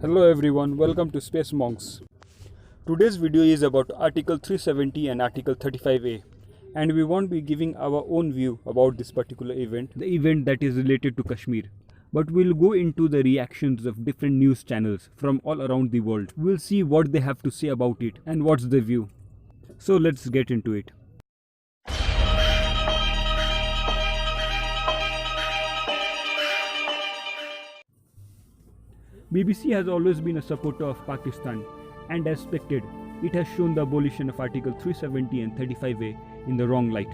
Hello everyone, welcome to Space Monks. Today's video is about Article 370 and Article 35A, and we won't be giving our own view about this particular event, the event that is related to Kashmir. But we'll go into the reactions of different news channels from all around the world. We'll see what they have to say about it and what's the view. So let's get into it. BBC has always been a supporter of Pakistan, and as expected, it has shown the abolition of Article 370 and 35A in the wrong light.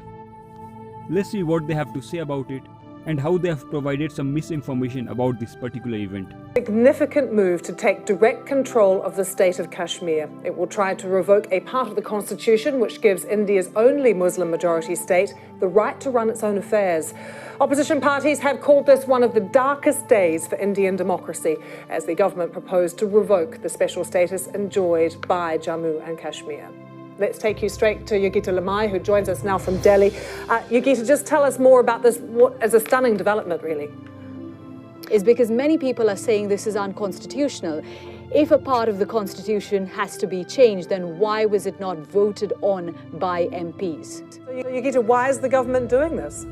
Let's see what they have to say about it and how they have provided some misinformation about this particular event. Significant move to take direct control of the state of Kashmir. It will try to revoke a part of the constitution which gives India's only Muslim majority state the right to run its own affairs. Opposition parties have called this one of the darkest days for Indian democracy as the government proposed to revoke the special status enjoyed by Jammu and Kashmir. Let's take you straight to Yogita Lamai, who joins us now from Delhi. Yogita, just tell us more about this, what is a stunning development, really. Is because many people are saying this is unconstitutional. If a part of the constitution has to be changed, then why was it not voted on by MPs? So, Yogita, why is the government doing this?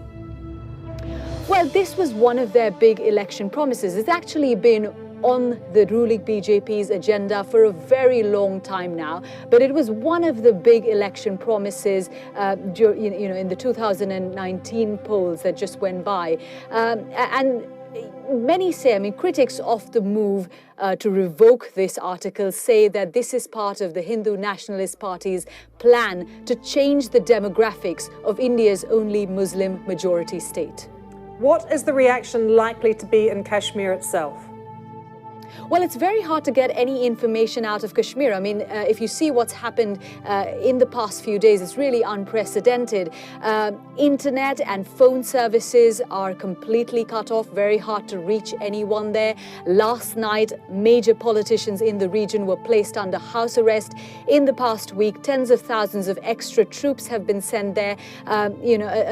Well, this was one of their big election promises. It's actually been on the ruling BJP's agenda for a very long time now, but it was one of the big election promises in the 2019 polls that just went by. And many say, critics of the move to revoke this article say that this is part of the Hindu Nationalist Party's plan to change the demographics of India's only Muslim majority state. What is the reaction likely to be in Kashmir itself? Well, it's very hard to get any information out of Kashmir. If you see what's happened in the past few days, it's really unprecedented. Internet and phone services are completely cut off, very hard to reach anyone there. Last night, major politicians in the region were placed under house arrest. In the past week, tens of thousands of extra troops have been sent there.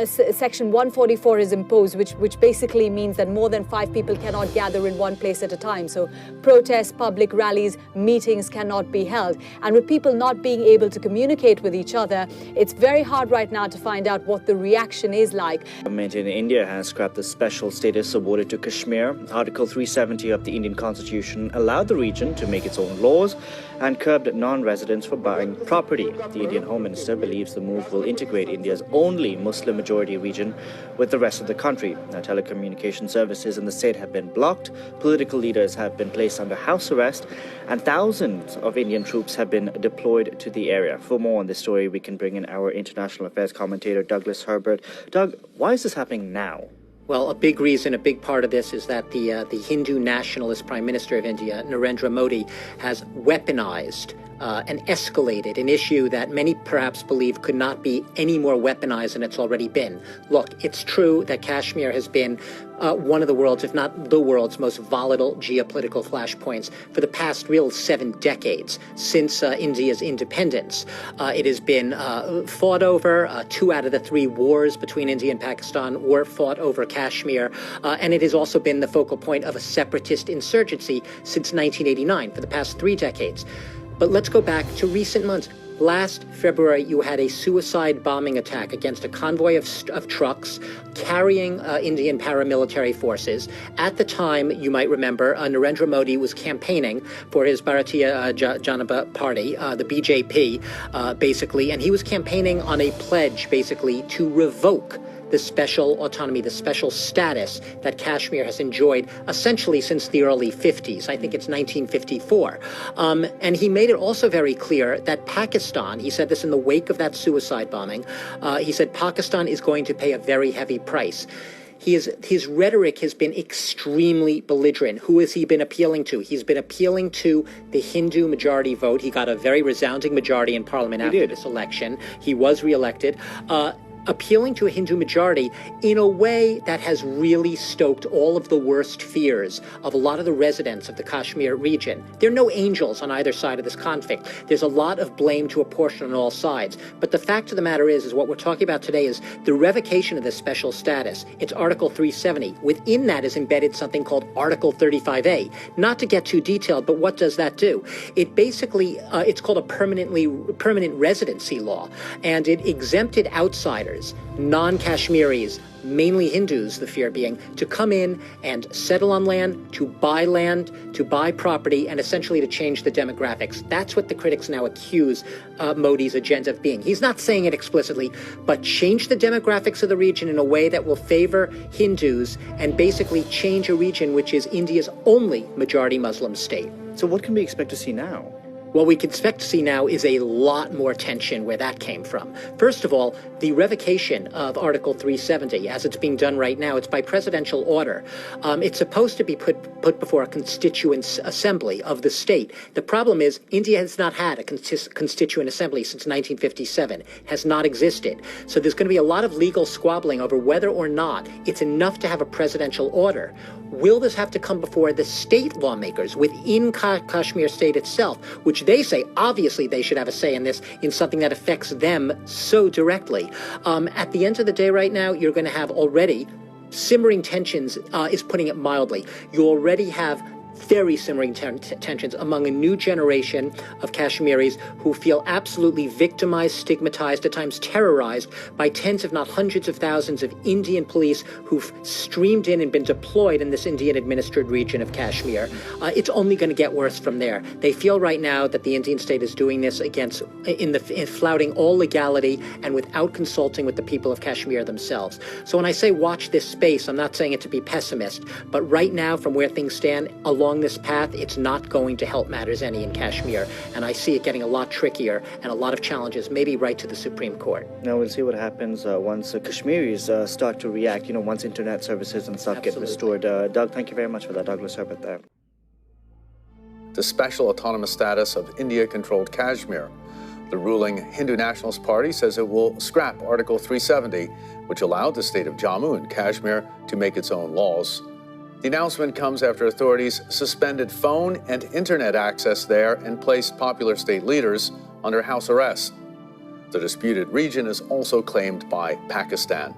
Section 144 is imposed, which basically means that more than 5 people cannot gather in one place at a time. So protests, public rallies, meetings cannot be held. And with people not being able to communicate with each other, it's very hard right now to find out what the reaction is like. The government in India has scrapped the special status awarded to Kashmir. Article 370 of the Indian Constitution allowed the region to make its own laws and curbed non-residents for buying property. The Indian Home Minister believes the move will integrate India's only Muslim majority region with the rest of the country. Now, telecommunication services in the state have been blocked, political leaders have been placed under house arrest, and thousands of Indian troops have been deployed to the area. For more on this story, we can bring in our international affairs commentator, Douglas Herbert. Doug, why is this happening now? Well, a big reason, a big part of this is that the Hindu nationalist Prime Minister of India, Narendra Modi, has weaponized and escalated an issue that many perhaps believe could not be any more weaponized than it's already been. Look, it's true that Kashmir has been one of the world's, if not the world's, most volatile geopolitical flashpoints for the past 7 decades since India's independence. It has been fought over. 2 out of the 3 wars between India and Pakistan were fought over Kashmir, and it has also been the focal point of a separatist insurgency since 1989 for the past 3 decades. But let's go back to recent months. Last February, you had a suicide bombing attack against a convoy of trucks carrying Indian paramilitary forces. At the time, you might remember, Narendra Modi was campaigning for his Bharatiya Janata Party, the BJP, basically, and he was campaigning on a pledge, basically, to revoke the special autonomy, the special status that Kashmir has enjoyed essentially since the early 50s. I think it's 1954. And he made it also very clear that Pakistan, he said this in the wake of that suicide bombing, he said Pakistan is going to pay a very heavy price. His rhetoric has been extremely belligerent. Who has he been appealing to? He's been appealing to the Hindu majority vote. He got a very resounding majority in parliament after this election. He was reelected. appealing to a Hindu majority in a way that has really stoked all of the worst fears of a lot of the residents of the Kashmir region. There are no angels on either side of this conflict. There's a lot of blame to apportion on all sides. But the fact of the matter is what we're talking about today is the revocation of this special status. It's Article 370. Within that is embedded something called Article 35A. Not to get too detailed, but what does that do? It basically, it's called a permanent residency law, and it exempted outsiders, non-Kashmiris, mainly Hindus, the fear being, to come in and settle on land, to buy property, and essentially to change the demographics. That's what the critics now accuse Modi's agenda of being. He's not saying it explicitly, but change the demographics of the region in a way that will favor Hindus and basically change a region which is India's only majority Muslim state. So what can we expect to see now? What we can expect to see now is a lot more tension where that came from. First of all, the revocation of Article 370, as it's being done right now, it's by presidential order. It's supposed to be put before a constituent assembly of the state. The problem is India has not had a constituent assembly since 1957, has not existed. So there's going to be a lot of legal squabbling over whether or not it's enough to have a presidential order. Will this have to come before the state lawmakers within Kashmir state itself, which they say, obviously, they should have a say in this, in something that affects them so directly. At the end of the day right now, you're going to have already simmering tensions, is putting it mildly. You already have very simmering tensions among a new generation of Kashmiris who feel absolutely victimized, stigmatized, at times terrorized by tens, if not hundreds of thousands of Indian police who've streamed in and been deployed in this Indian-administered region of Kashmir. It's only going to get worse from there. They feel right now that the Indian state is doing this in flouting all legality and without consulting with the people of Kashmir themselves. So when I say watch this space, I'm not saying it to be pessimist, but right now, from where things stand, along this path, it's not going to help matters any in Kashmir. And I see it getting a lot trickier and a lot of challenges, maybe right to the Supreme Court. Now we'll see what happens once Kashmiris start to react, once internet services and stuff get restored. Doug, thank you very much for that. Douglas Herbert there. The special autonomous status of India-controlled Kashmir. The ruling Hindu Nationalist Party says it will scrap Article 370, which allowed the state of Jammu and Kashmir to make its own laws. The announcement comes after authorities suspended phone and internet access there and placed popular state leaders under house arrest. The disputed region is also claimed by Pakistan.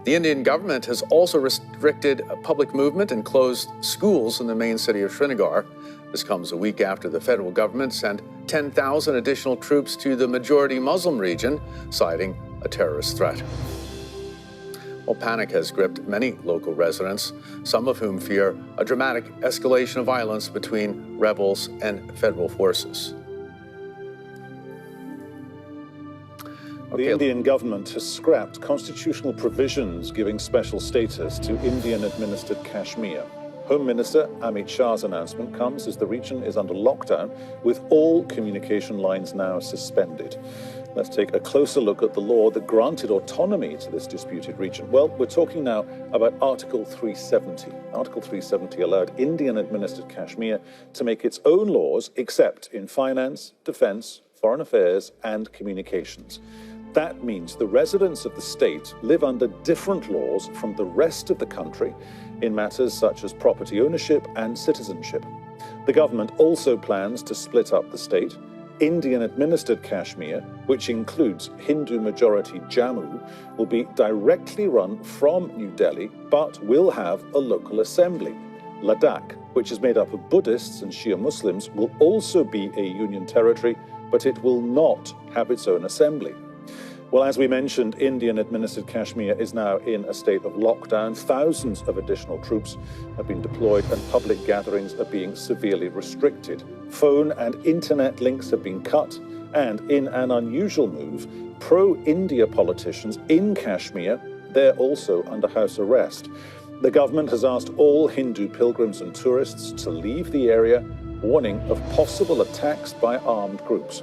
The Indian government has also restricted public movement and closed schools in the main city of Srinagar. This comes a week after the federal government sent 10,000 additional troops to the majority Muslim region, citing a terrorist threat. Well, panic has gripped many local residents, some of whom fear a dramatic escalation of violence between rebels and federal forces. The Indian government has scrapped constitutional provisions giving special status to Indian-administered Kashmir. Home Minister Amit Shah's announcement comes as the region is under lockdown, with all communication lines now suspended. Let's take a closer look at the law that granted autonomy to this disputed region. Well, we're talking now about Article 370. Article 370 allowed Indian-administered Kashmir to make its own laws, except in finance, defense, foreign affairs, and communications. That means the residents of the state live under different laws from the rest of the country in matters such as property ownership and citizenship. The government also plans to split up the state. Indian-administered Kashmir, which includes Hindu-majority Jammu, will be directly run from New Delhi, but will have a local assembly. Ladakh, which is made up of Buddhists and Shia Muslims, will also be a union territory, but it will not have its own assembly. Well, as we mentioned, Indian-administered Kashmir is now in a state of lockdown. Thousands of additional troops have been deployed and public gatherings are being severely restricted. Phone and internet links have been cut, and in an unusual move, pro-India politicians in Kashmir, they're also under house arrest. The government has asked all Hindu pilgrims and tourists to leave the area, warning of possible attacks by armed groups.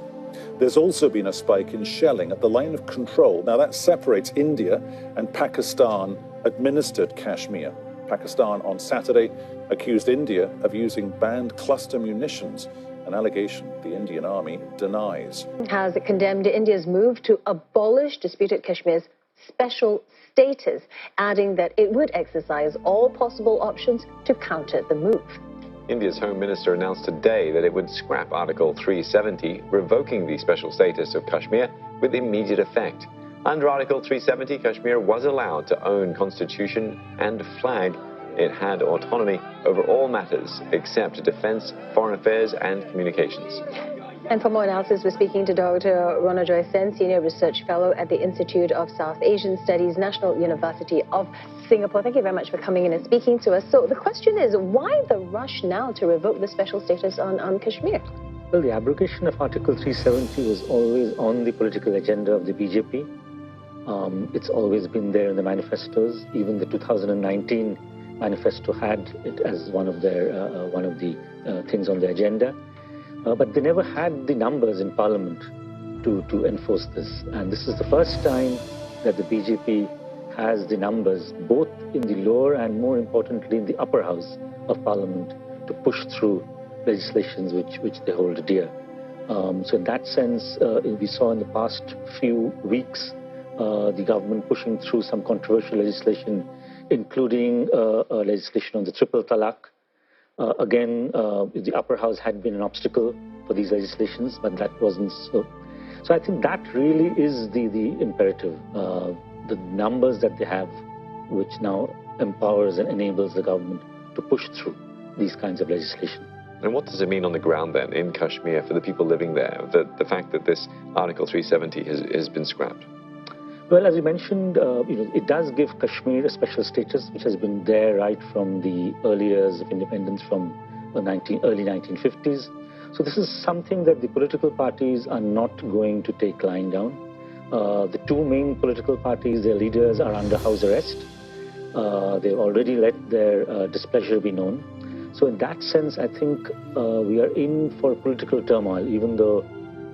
There's also been a spike in shelling at the line of control. Now that separates India and Pakistan-administered Kashmir. Pakistan on Saturday accused India of using banned cluster munitions, an allegation the Indian army denies. Has condemned India's move to abolish disputed Kashmir's special status, adding that it would exercise all possible options to counter the move. India's Home Minister announced today that it would scrap Article 370, revoking the special status of Kashmir with immediate effect. Under Article 370, Kashmir was allowed to own constitution and flag. It had autonomy over all matters except defense, foreign affairs, and communications. And for more analysis, we're speaking to Dr. Rona Joy Sen, Senior Research Fellow at the Institute of South Asian Studies, National University of Singapore. Thank you very much for coming in and speaking to us. So the question is, why the rush now to revoke the special status on Kashmir? Well, the abrogation of Article 370 was always on the political agenda of the BJP. It's always been there in the manifestos. Even the 2019 manifesto had it as one of the things on the agenda. But they never had the numbers in Parliament to enforce this. And this is the first time that the BJP has the numbers, both in the lower and more importantly in the upper house of Parliament, to push through legislations which they hold dear. So in that sense, we saw in the past few weeks the government pushing through some controversial legislation, including legislation on the triple talaq. Again, the upper house had been an obstacle for these legislations, but that wasn't so. So I think that really is the imperative, the numbers that they have, which now empowers and enables the government to push through these kinds of legislation. And what does it mean on the ground then in Kashmir for the people living there, the fact that this Article 370 has been scrapped? Well, as you mentioned, it does give Kashmir a special status, which has been there right from the early years of independence, from the early 1950s. So this is something that the political parties are not going to take lying down. The two main political parties, their leaders are under house arrest. They've already let their displeasure be known. So in that sense, I think we are in for political turmoil, even though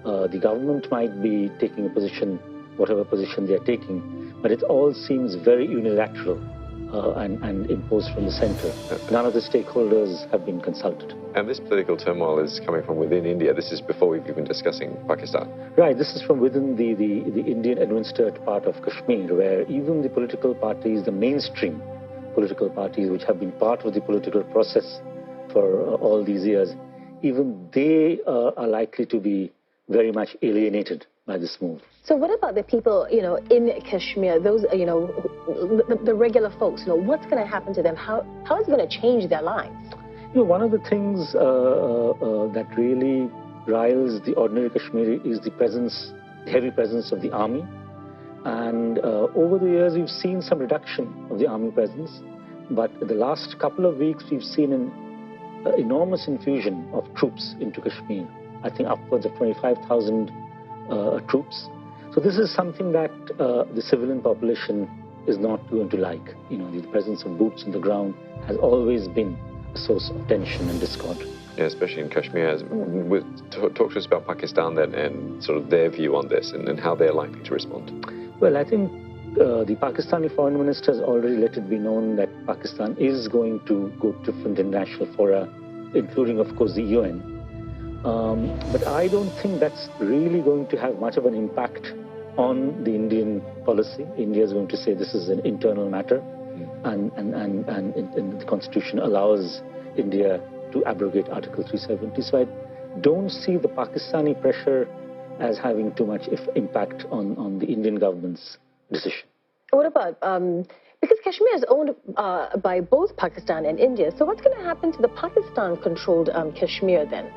the government might be taking a position, whatever position they are taking, but it all seems very unilateral and imposed from the center. None of the stakeholders have been consulted. And this political turmoil is coming from within India. This is before we've even discussing Pakistan. Right, this is from within the Indian administered part of Kashmir, where even the political parties, the mainstream political parties which have been part of the political process for all these years, even they are likely to be very much alienated by this move. So what about the people, in Kashmir, those, the regular folks, what's going to happen to them? How is it going to change their lives? One of the things that really riles the ordinary Kashmiri is the heavy presence of the army. And over the years, we've seen some reduction of the army presence. But the last couple of weeks, we've seen an enormous infusion of troops into Kashmir. I think upwards of 25,000 troops. So this is something that the civilian population is not going to like. The presence of boots on the ground has always been a source of tension and discord. Yeah, especially in Kashmir. Talk to us about Pakistan then and sort of their view on this and how they're likely to respond. Well, I think the Pakistani foreign minister has already let it be known that Pakistan is going to go to different international fora, including, of course, the UN. But I don't think that's really going to have much of an impact on the Indian policy. India is going to say this is an internal matter, and the Constitution allows India to abrogate Article 370. So I don't see the Pakistani pressure as having too much impact on the Indian government's decision. What about, because Kashmir is owned by both Pakistan and India, so what's going to happen to the Pakistan-controlled Kashmir then?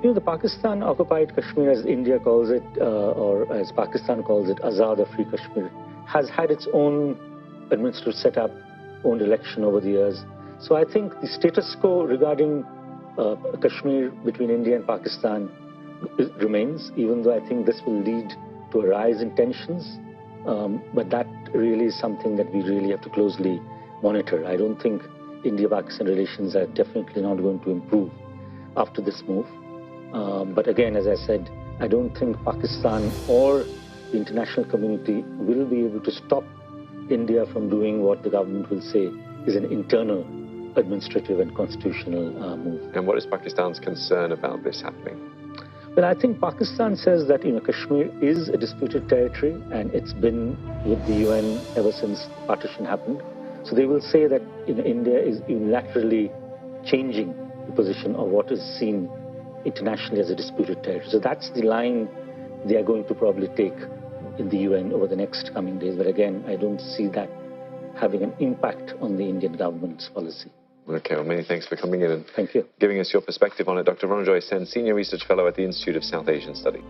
The Pakistan-occupied Kashmir, as India calls it, or as Pakistan calls it, Azad or Free Kashmir, has had its own administrative setup, own election over the years. So I think the status quo regarding Kashmir between India and Pakistan remains, even though I think this will lead to a rise in tensions. But that really is something that we really have to closely monitor. I don't think India-Pakistan relations are definitely not going to improve after this move. But again, as I said, I don't think Pakistan or the international community will be able to stop India from doing what the government will say is an internal administrative and constitutional move. And what is Pakistan's concern about this happening? Well, I think Pakistan says that Kashmir is a disputed territory, and it's been with the UN ever since partition happened. So they will say that India is unilaterally changing the position of what is seen internationally as a disputed territory. So that's the line they are going to probably take in the UN over the next coming days. But again, I don't see that having an impact on the Indian government's policy. Okay, well, many thanks for coming in and Thank you. Giving us your perspective on it. Dr. Ronojoy Sen, Senior Research Fellow at the Institute of South Asian Study.